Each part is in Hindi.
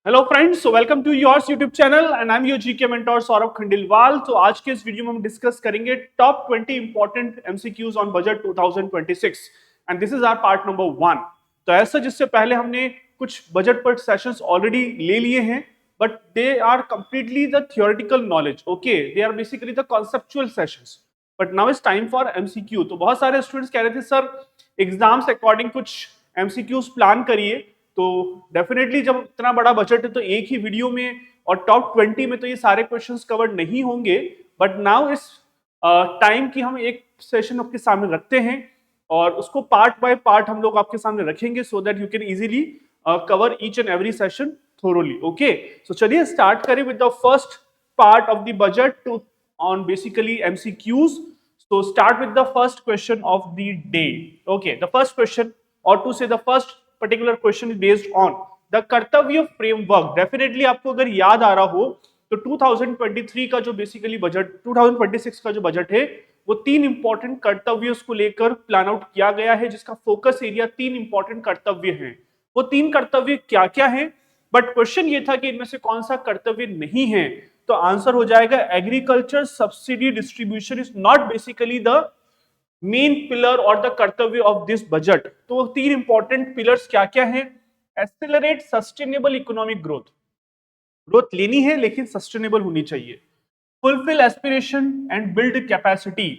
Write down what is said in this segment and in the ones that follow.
Hello friends, welcome to yours YouTube channel and I am your GK mentor Saurabh Khandelwal. तो आज के इस वीडियो में हम डिस्कस करेंगे top 20 important MCQs on budget 2026 and this is our part number 1। तो ऐसा जिससे पहले हमने कुछ बजट पर सेशंस ऑलरेडी ले लिए हैं, but they are completely the theoretical knowledge. Okay, they are basically the conceptual sessions, but now is time for MCQ. तो बहुत सारे स्टूडेंट्स कह रहे थे सर एग्जाम्स अकॉर्डिंग कुछ एमसीक्यूज प्लान करिए। तो डेफिनेटली जब इतना बड़ा बजट है तो एक ही वीडियो में और टॉप 20 में तो ये सारे क्वेश्चंस कवर नहीं होंगे, बट नाउ इस टाइम की हम एक सेशन आपके सामने रखते हैं और उसको पार्ट बाय पार्ट हम लोग आपके सामने रखेंगे so that you can easily cover each and every session thoroughly. Okay, so चलिए स्टार्ट करें with the first part of the budget two on basically MCQs. So start with the first question of the day. Okay, the first question, or to say the first particular question is based on the कर्तव्य framework. Definitely आपको अगर याद आ रहा हो तो 2023 का जो बेसिकली बजट 2026 का जो बजट है वो तीन इंपॉर्टेंट कर्तव्यों को लेकर प्लान आउट किया गया है, जिसका फोकस एरिया तीन इंपॉर्टेंट कर्तव्य हैं। वो तीन कर्तव्य क्या क्या हैं, बट क्वेश्चन ये था कि इनमें से कौन सा कर्तव्य नहीं है। तो आंसर हो जाएगा agriculture subsidy distribution is not basically the main pillar और द कर्तव्य ऑफ दिस बजट। तो तीन इंपॉर्टेंट पिलर्स क्या क्या हैं? Accelerate sustainable economic growth, growth लेनी है लेकिन सस्टेनेबल होनी चाहिए। Fulfil aspiration and build capacity,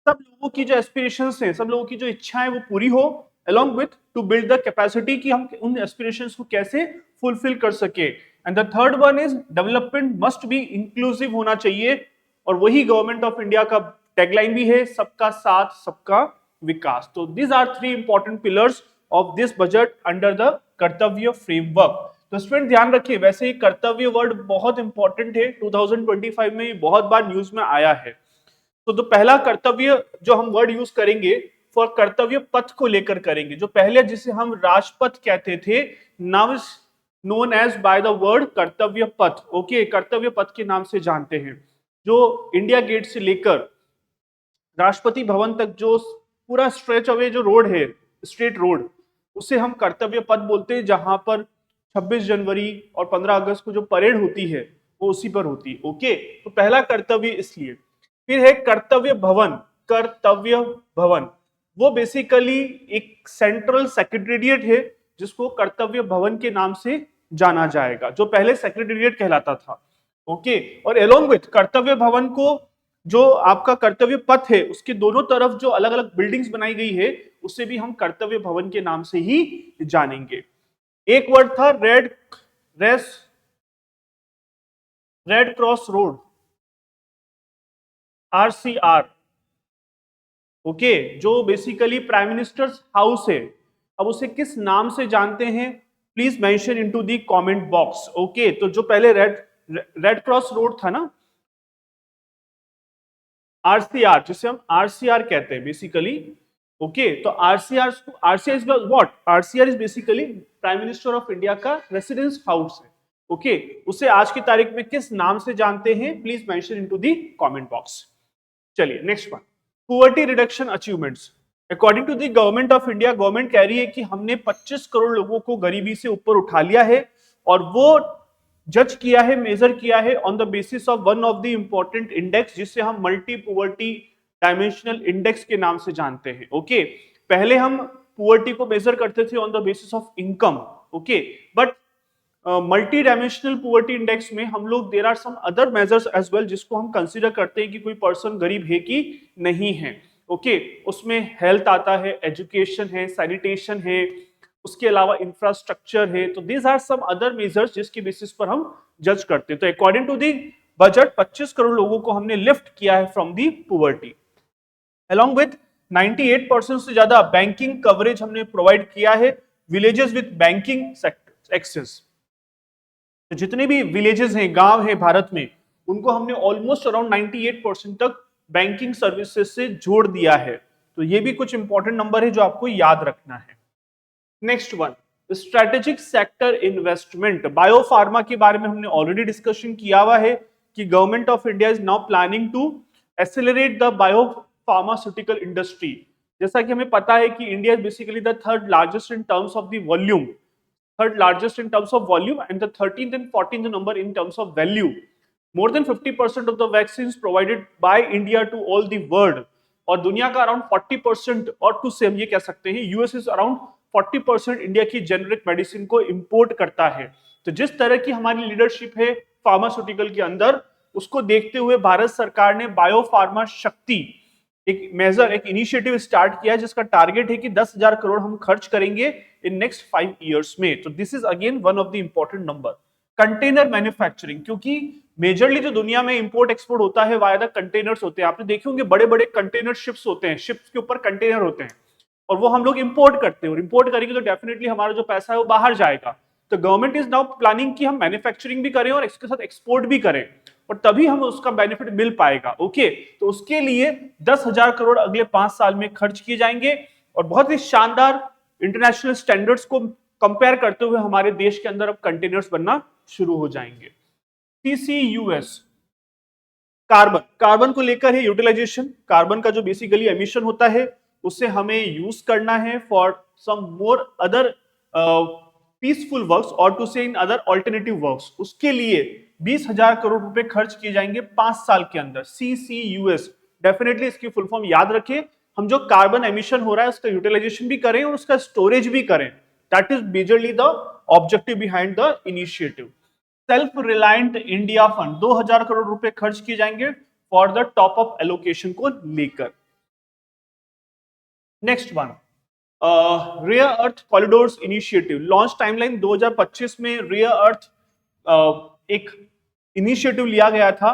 सब लोगों की जो एस्पिरेशंस हैं, सब लोगों की जो इच्छाएं वो पूरी हो, along with to build the capacity कि हम उन एस्पिरेशंस को कैसे फुलफिल कर सके। And the third one is development must be inclusive होना चाहिए, और वही गवर्नमेंट ऑफ इंडिया का टैगलाइन भी है, सबका साथ सबका विकास। तो these are three important pillars of this budget under the Kartavya framework. तो स्टूडेंट ध्यान रखिए, वैसे ही कर्तव्य वर्ड बहुत इंपॉर्टेंट है, 2025 में बहुत बार न्यूज में आया है। तो पहला कर्तव्य जो हम वर्ड यूज करेंगे फॉर कर्तव्य पथ को लेकर करेंगे, जो पहले जिसे हम राजपथ कहते थे, now is known as by the word Kartavya Path. Okay, कर्तव्य पथ के नाम से जानते हैं। जो इंडिया गेट से लेकर राष्ट्रपति भवन तक जो पूरा स्ट्रेच अवे जो रोड है, स्ट्रेट रोड, उसे हम कर्तव्य पथ बोलते हैं, जहां पर 26 जनवरी और 15 अगस्त को जो परेड होती है वो उसी पर होती है। ओके, तो पहला कर्तव्य इसलिए। फिर है कर्तव्य भवन। कर्तव्य भवन वो बेसिकली एक सेंट्रल सेक्रेटेरिएट है जिसको कर्तव्य भवन के नाम से जाना जाएगा, जो पहले सेक्रेटेरिएट कहलाता था। ओके, और एलोंग विथ कर्तव्य भवन को जो आपका कर्तव्य पथ है उसके दोनों तरफ जो अलग अलग बिल्डिंग्स बनाई गई है उसे भी हम कर्तव्य भवन के नाम से ही जानेंगे। एक वर्ड था red cross road, RCR। Okay, जो बेसिकली प्राइम मिनिस्टर्स हाउस है, अब उसे किस नाम से जानते हैं, please mention into the comment box. Okay, तो जो पहले रेड क्रॉस रोड था ना, RCR, जिसे हम RCR कहते हैं बेसिकली। ओके, तो RCR is what? RCR is basically prime minister of India का रेसिडेंस हाउस है। ओके, उसे आज की तारीख में किस नाम से जानते हैं, please mention into the comment box. चलिए next one, poverty reduction achievements. According to the government of India, government कह रही है कि हमने 25 करोड़ लोगों को गरीबी से ऊपर उठा लिया है, और वो जज किया है, मेजर किया है on the basis of one of the important index, जिसे हम मल्टी पुअर्टी डायमेंशनल इंडेक्स के नाम से जानते हैं। ओके, पहले हम पुअर्टी को मेजर करते थे on the basis of income. Okay, but multi dimensional poverty index में हम लोग there are some other measures as well, जिसको हम कंसीडर करते हैं कि कोई पर्सन गरीब है कि नहीं है। ओके, उसमें हेल्थ आता है, एजुकेशन है, सैनिटेशन है, उसके अलावा इंफ्रास्ट्रक्चर है। तो these are some other measures जिसके बेसिस पर हम जज करते हैं। तो according to the budget 25 crore लोगों को हमने लिफ्ट किया है from the poverty. Along with 98% से ज्यादा बैंकिंग कवरेज हमने प्रोवाइड किया है, विलेजेस विथ बैंकिंग एक्सेस। तो जितने भी विलेजेस हैं, गांव हैं भारत में, उनको हमने ऑलमोस्ट अराउंड 98% तक बैंकिंग सर्विसेज से जोड़ दिया है। तो ये भी कुछ इंपॉर्टेंट नंबर है जो आपको याद रखना है। Next one, strategic sector investment. Biopharma के बारे में हमने ऑलरेडी डिस्कशन किया हुआ है कि government of India is now planning to accelerate the biopharmaceutical industry. जैसा कि हमें पता है कि India is basically the third largest in terms of the volume, third largest in terms of volume, and the 13th and 14th number in terms of value. More than 50% of the vaccines provided by India to all the world, और दुनिया का अराउंड 40%, और टू से हम ये कह सकते हैं यूएस इज अराउंड 40% इंडिया की जेनरिक मेडिसिन को इंपोर्ट करता है। तो जिस तरह की हमारी लीडरशिप है फार्मास्यूटिकल के अंदर, उसको देखते हुए भारत सरकार ने बायो फार्मा शक्ति एक मेजर, एक इनिशिएटिव स्टार्ट किया जिसका टारगेट है कि 10,000 करोड़ हम खर्च करेंगे इन नेक्स्ट 5 इयर्स में। तो this is again one of the important number. Container manufacturing, क्योंकि मेजरली जो दुनिया में इंपोर्ट एक्सपोर्ट होता है वाया द कंटेनर्स होते हैं। आपने देखे होंगे बड़े बड़े कंटेनर शिप्स होते हैं, शिप्स के ऊपर कंटेनर होते हैं, और वो हम लोग इंपोर्ट करते हैं, और इंपोर्ट करेंगे तो डेफिनेटली हमारा जो पैसा है वो बाहर जाएगा। तो गवर्नमेंट इज नाउ प्लानिंग कि हम मैन्युफैक्चरिंग भी करें और इसके साथ एक्सपोर्ट भी करें, और तभी हम उसका बेनिफिट मिल पाएगा। ओके, तो उसके लिए 10,000 करोड़ अगले 5 साल में खर्च किए जाएंगे, और बहुत ही शानदार इंटरनेशनल स्टैंडर्ड्स को कंपेयर करते हुए हमारे देश के अंदर अब कंटेनर्स बनना शुरू हो जाएंगे। CCUS, कार्बन को लेकर है यूटिलाइजेशन। कार्बन का जो बेसिकली एमिशन होता है उससे हमें यूज करना है for some more other peaceful works, और to say in other alternative works. उसके लिए 20,000 करोड़ रुपए खर्च किए जाएंगे 5 साल के अंदर। CCUS, डेफिनेटली इसकी फुल फॉर्म याद रखें। हम जो कार्बन एमिशन हो रहा है उसका यूटिलाइजेशन भी करें और उसका स्टोरेज भी करें। That is majorly the objective behind the initiative. Self reliant India fund, 2,000 crore रुपए खर्च किए जाएंगे for the top up allocation को लेकर। Next one, rare earth corridors initiative. Launch timeline 2025 में रेयर अर्थ एक इनिशिएटिव लिया गया था,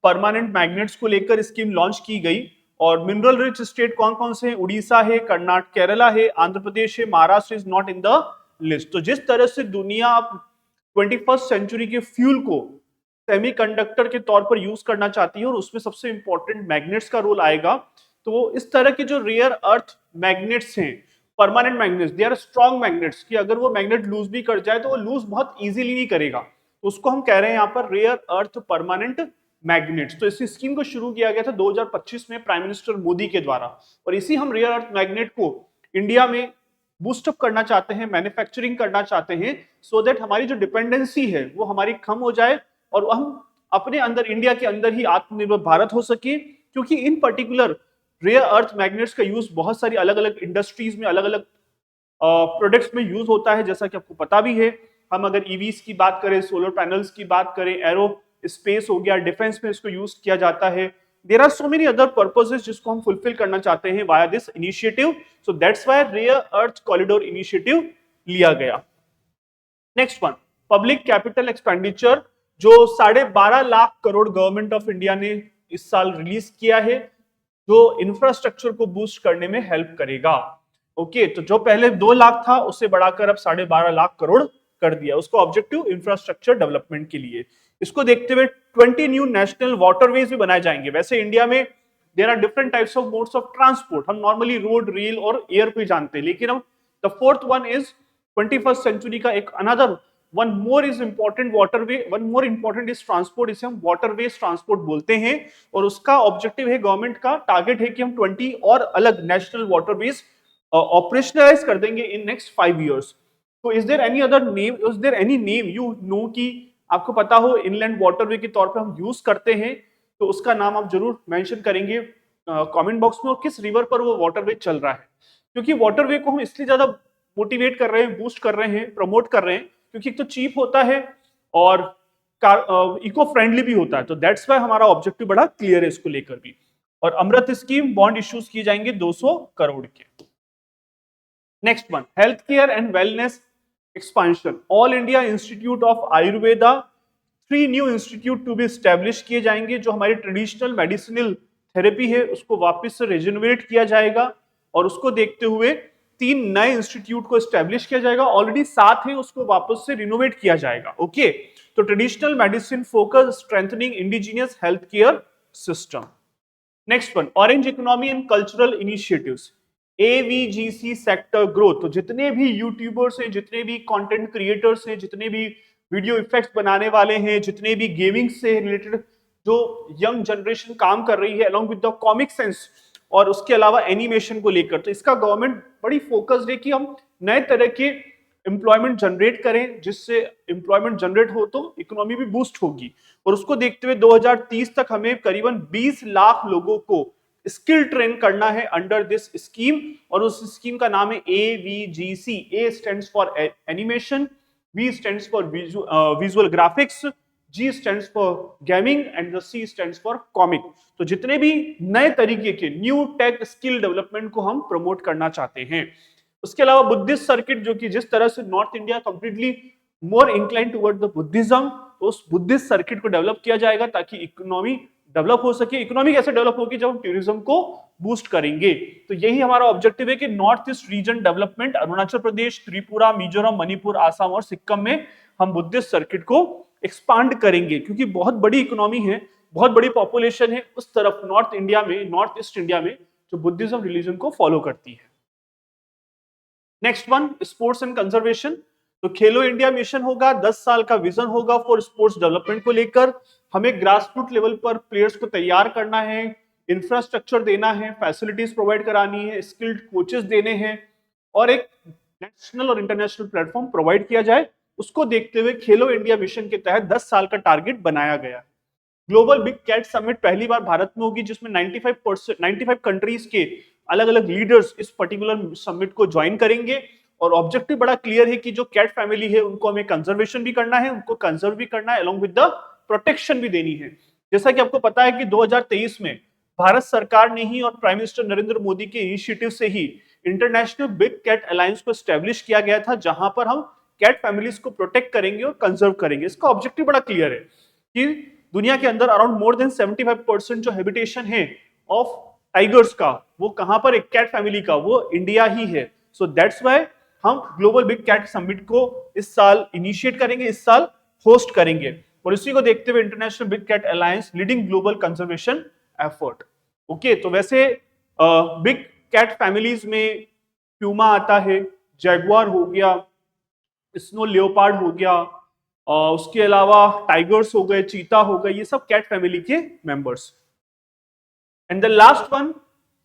परमानेंट मैग्नेट्स को लेकर स्कीम लॉन्च की गई। और मिनरल रिच स्टेट कौन कौन से हैं? उड़ीसा है, कर्नाटक, केरला है, आंध्र प्रदेश है, Maharashtra is not in the list. तो जिस तरह से दुनिया 21st सेंचुरी के फ्यूल को सेमीकंडक्टर के तौर पर यूज करना चाहती है, और उसमें सबसे इंपॉर्टेंट मैग्नेट्स का रोल आएगा, तो इस तरह के जो रेयर अर्थ मैग्नेट्स हैं, permanent magnets, they are strong magnets, कि अगर वो मैग्नेट लूज भी कर जाए तो वो लूज बहुत इजीली नहीं करेगा। तो उसको हम कह रहे हैं यहाँ पर रेयर अर्थ परमानेंट मैग्नेट्स। तो इस स्कीम को शुरू किया गया था 2025 में प्राइम मिनिस्टर मोदी के द्वारा, और इसी हम रेयर अर्थ मैग्नेट को इंडिया में बूस्टअप करना चाहते हैं, मैन्युफैक्चरिंग करना चाहते हैं, सो दैट हमारी जो डिपेंडेंसी है वो हमारी कम हो जाए, और हम अपने अंदर, इंडिया के अंदर ही आत्मनिर्भर भारत हो सके। क्योंकि इन पर्टिकुलर रेयर अर्थ मैग्नेट्स का यूज बहुत सारी अलग अलग इंडस्ट्रीज में, अलग अलग प्रोडक्ट्स में यूज होता है, जैसा कि आपको पता भी है। हम अगर ईवीज की बात करें, सोलर पैनल्स की बात करें, एरो स्पेस हो गया, डिफेंस में इसको यूज किया जाता है। There are so many other purposes जिसको हम फुलफिल करना चाहते हैं via this initiative. So that's why rare earth corridor initiative लिया गया। Next one, public capital expenditure, जो 12.5 lakh crore government of India ने इस साल रिलीज किया है, जो इंफ्रास्ट्रक्चर को बूस्ट करने में हेल्प करेगा। ओके, तो जो पहले 2 लाख था उससे बढ़ाकर अब 12.5 लाख करोड़ कर दिया, उसको ऑब्जेक्टिव इंफ्रास्ट्रक्चर डेवलपमेंट के लिए। इसको देखते हुए 20 न्यू नेशनल वाटरवेज भी बनाए जाएंगे। वैसे इंडिया में there are different types of modes of transport, हम नॉर्मली रोड, रेल और एयर पे जानते हैं, लेकिन अब the fourth one is 21st century का एक another one more is important waterway, one more important is transport, इसे हम वाटरवेज ट्रांसपोर्ट बोलते हैं। और उसका ऑब्जेक्टिव है, गवर्नमेंट का टारगेट है कि हम 20 और अलग नेशनल वाटरवेज ऑपरेशनलाइज कर देंगे इन नेक्स्ट 5 इयर्स। तो is there any other name, is there any name you know कि आपको पता हो इनलैंड वाटरवे के तौर पे हम यूज करते हैं, तो उसका नाम आप जरूर मेंशन करेंगे कमेंट बॉक्स में, और किस रिवर पर वो वाटरवे चल रहा है। क्योंकि वाटरवे को हम इसलिए ज्यादा मोटिवेट कर रहे हैं, बूस्ट कर रहे हैं, प्रमोट कर रहे हैं, क्योंकि एक तो चीप होता है और इको फ्रेंडली भी होता है। तो दैट्स वाई हमारा ऑब्जेक्टिव बड़ा क्लियर है इसको लेकर भी। और अमृत स्कीम बॉन्ड इश्यूज किए जाएंगे 200 करोड़ के। Next one, health care and wellness expansion, all India institute of Ayurveda, 3 new institute to be establish किए जाएंगे। जो हमारी ट्रेडिशनल मेडिसिनल थेरेपी है उसको वापस से रिजनरेट किया जाएगा, और उसको देखते हुए 3 नए इंस्टीट्यूट को एस्टेब्लिश किया जाएगा। ऑलरेडी 7 है, उसको वापस से रिनोवेट किया जाएगा। ओके, तो traditional medicine focus, strengthening indigenous health care system. Next one, orange economy and cultural initiatives, AVGC sector growth. तो जितने भी यूट्यूबर्स हैं, जितने भी कंटेंट क्रिएटर्स हैं, जितने भी वीडियो इफेक्ट्स बनाने वाले हैं, जितने भी गेमिंग से रिलेटेड जो यंग जनरेशन काम कर रही है along with the comic sense और उसके अलावा एनिमेशन को लेकर, तो इसका गवर्नमेंट बड़ी फोकस्ड है कि हम नए तरह के एम्प्लॉयमेंट जनरेट करें, जिससे एम्प्लॉयमेंट जनरेट हो तो इकोनॉमी भी बूस्ट होगी। और उसको देखते हुए 2030 तक हमें करीबन 20 लाख लोगों को स्किल ट्रेन करना है अंडर दिस स्कीम। और उस स्कीम का नाम है AVGC। A stands for animation, V stands for visual graphics, G stands for gaming and the C stands for comic. तो जितने भी नए तरीके के न्यू टेक स्किल डेवलपमेंट को हम प्रमोट करना चाहते हैं। उसके अलावा बुद्धिस्ट सर्किट, जो कि जिस तरह से north India completely more incline toward the Buddhism, तो उस बुद्धिस्ट सर्किट को डेवलप किया जाएगा ताकि इकोनॉमी डेवलप हो सके। इकोनॉमी कैसे डेवलप होगी? जब हम टूरिज्म को बूस्ट करेंगे। तो यही हमारा ऑब्जेक्टिव है कि north east region development, Arunachal Pradesh, Tripura, Mizoram, Manipur, Assam और सिक्किम में हम बुद्धिस्ट सर्किट को एक्सपांड करेंगे, क्योंकि बहुत बड़ी इकोनॉमी है, बहुत बड़ी पॉपुलेशन है उस तरफ नॉर्थ इंडिया में, नॉर्थ ईस्ट इंडिया में, जो बुद्धिज्म रिलीजन को फॉलो करती है। Next one, sports and conservation. तो खेलो इंडिया मिशन होगा, 10 साल का विजन होगा फॉर स्पोर्ट्स डेवलपमेंट को लेकर। हमें ग्रास रूट लेवल पर प्लेयर्स को तैयार करना है, इंफ्रास्ट्रक्चर देना है, फैसिलिटीज प्रोवाइड करानी है, स्किल्ड कोचेस देने हैं, और एक नेशनल और इंटरनेशनल प्लेटफॉर्म प्रोवाइड किया जाए। उसको देखते हुए खेलो इंडिया मिशन के तहत 10 साल का टारगेट बनाया गया। ग्लोबल बिग कैट समिट पहली बार भारत में होगी, जिसमें 95 कंट्रीज के अलग अलग लीडर्स इस पर्टिकुलर समिट को ज्वाइन करेंगे। और ऑब्जेक्टिव बड़ा क्लियर है कि जो कैट फैमिली है उनको हमें कंजर्वेशन भी करना है, उनको कंजर्व भी करना है, अलॉन्ग विद द प्रोटेक्शन भी देनी है। जैसा कि आपको पता है कि 2023 में भारत सरकार ने ही और प्राइम मिनिस्टर नरेंद्र मोदी के इनिशिएटिव से ही इंटरनेशनल बिग कैट अलायंस को एस्टेब्लिश किया गया था, जहां पर हम कैट फैमिलीज को प्रोटेक्ट करेंगे और कंजर्व करेंगे। इसका ऑब्जेक्टिव बड़ा क्लियर है कि दुनिया के अंदर अराउंड मोर देन 75% जो हैबिटेशन है ऑफ टाइगर्स का, वो कहां पर, एक कैट फैमिली का, वो इंडिया ही है। सो दैट्स व्हाई हम ग्लोबल बिग कैट समिट को इस साल इनिशिएट करेंगे, इस साल होस्ट करेंगे। और इसी को देखते हुए international big cat alliance leading global conservation effort. Okay, तो वैसे बिग कैट फैमिलीज में प्यूमा आता है, जैगुआर हो गया, स्नो लियोपार्ड हो गया, उसके अलावा टाइगर्स हो गए, चीता हो गए, ये सब कैट फैमिली के members. And the last one,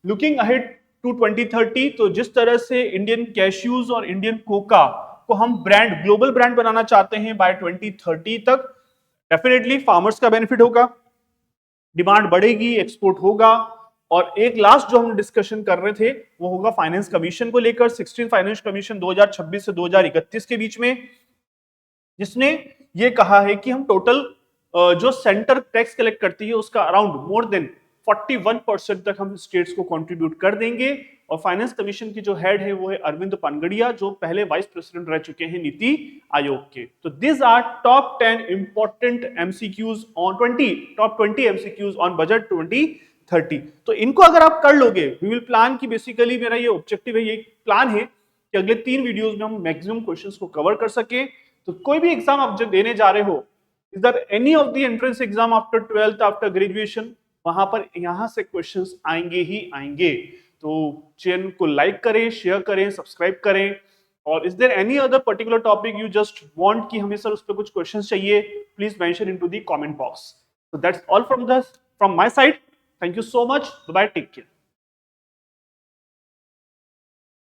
looking ahead to 2030, तो जिस तरह से इंडियन कैश्यूज और इंडियन कोका को हम ब्रांड, ग्लोबल ब्रांड बनाना चाहते हैं बाय 2030 तक, डेफिनेटली फार्मर्स का बेनिफिट होगा, डिमांड बढ़ेगी, एक्सपोर्ट होगा। और एक लास्ट जो हम डिस्कशन कर रहे थे वो होगा फाइनेंस कमीशन को लेकर, 16 फाइनेंस कमीशन 2026 से 2031 के बीच में, जिसने ये कहा है कि हम टोटल जो सेंटर टैक्स कलेक्ट करती है उसका अराउंड मोर देन 41% तक हम स्टेट्स को कंट्रीब्यूट कर देंगे। और फाइनेंस कमीशन की जो हेड है वो है अरविंद पनगड़िया, जो पहले वाइस प्रेसिडेंट रह चुके हैं नीति आयोग के। तो this are top 10 important MCQs on 20 MCQs on budget 2030। तो इनको अगर आप कर लोगे, वी विल प्लान की, बेसिकली मेरा ये ऑब्जेक्टिव है, ये प्लान है कि अगले 3 वीडियोज में हम मैक्सिमम क्वेश्चंस को कवर कर सके। तो कोई भी एग्जाम आप जब देने जा रहे हो, is there any of the entrance exam after 12th, after graduation, वहां पर यहां से क्वेश्चंस आएंगे ही आएंगे। तो चैनल को लाइक करें, शेयर करें, सब्सक्राइब करें। और is there any other particular topic you just want कि हमें सर उस पर कुछ क्वेश्चंस चाहिए, please mention into the comment box. So that's all from my side. Thank you so much, bye, take care.